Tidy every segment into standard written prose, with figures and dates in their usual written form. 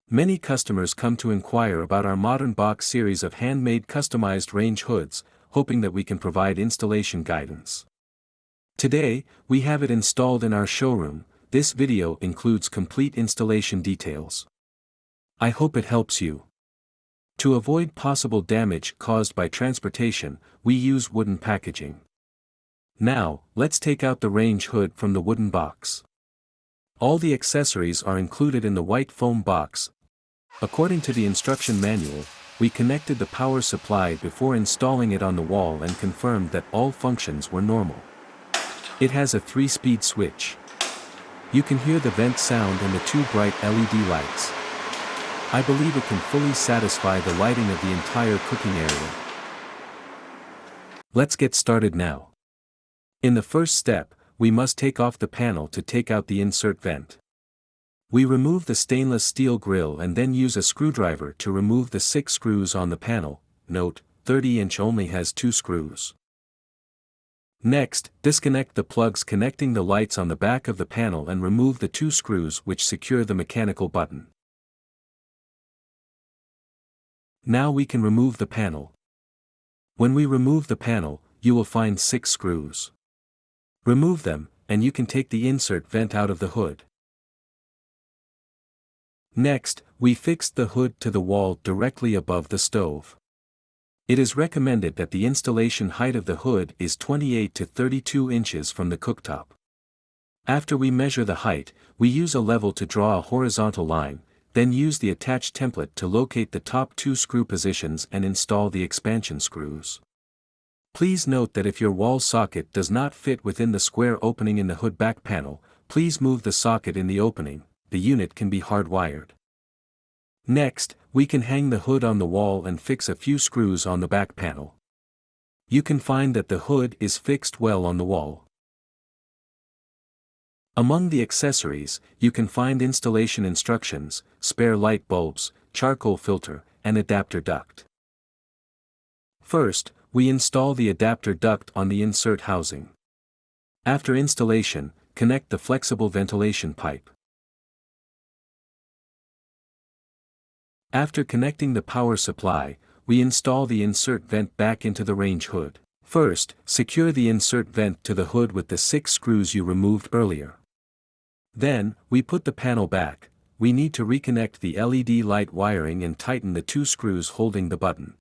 Many customers come to inquire about our Modern Box series of handmade customized range hoods, hoping that we can provide installation guidance. Today, we have it installed in our showroom. This video includes complete installation details. I hope it helps you. To avoid possible damage caused by transportation, we use wooden packaging. Now, let's take out the range hood from the wooden box. All the accessories are included in the white foam box. According to the instruction manual, we connected the power supply before installing it on the wall and confirmed that all functions were normal. It has a 3-speed switch. You can hear the vent sound and the 2 bright LED lights. I believe it can fully satisfy the lighting of the entire cooking area. Let's get started now. In the first step, we must take off the panel to take out the insert vent. We remove the stainless steel grill and then use a screwdriver to remove the 6 screws on the panel. Note, 30-inch only has 2 screws. Next, disconnect the plugs connecting the lights on the back of the panel and remove the 2 screws which secure the mechanical button. Now we can remove the panel. When we remove the panel, you will find 6 screws. Remove them, and you can take the insert vent out of the hood. Next, we fixed the hood to the wall directly above the stove. It is recommended that the installation height of the hood is 28 to 32 inches from the cooktop. After we measure the height, we use a level to draw a horizontal line, then use the attached template to locate the top 2 screw positions and install the expansion screws. Please note that if your wall socket does not fit within the square opening in the hood back panel, please move the socket in the opening. The unit can be hardwired. Next, we can hang the hood on the wall and fix a few screws on the back panel. You can find that the hood is fixed well on the wall. Among the accessories, you can find installation instructions, spare light bulbs, charcoal filter, and adapter duct. First, we install the adapter duct on the insert housing. After installation, connect the flexible ventilation pipe. After connecting the power supply, we install the insert vent back into the range hood. First, secure the insert vent to the hood with the 6 screws you removed earlier. Then, we put the panel back. We need to reconnect the LED light wiring and tighten the 2 screws holding the button.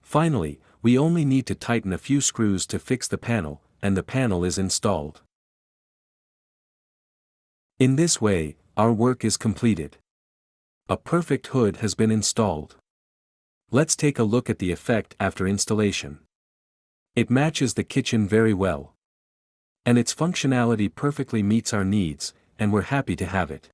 Finally, we only need to tighten a few screws to fix the panel, and the panel is installed. In this way, our work is completed. A perfect hood has been installed. Let's take a look at the effect after installation. It matches the kitchen very well. And its functionality perfectly meets our needs, and we're happy to have it.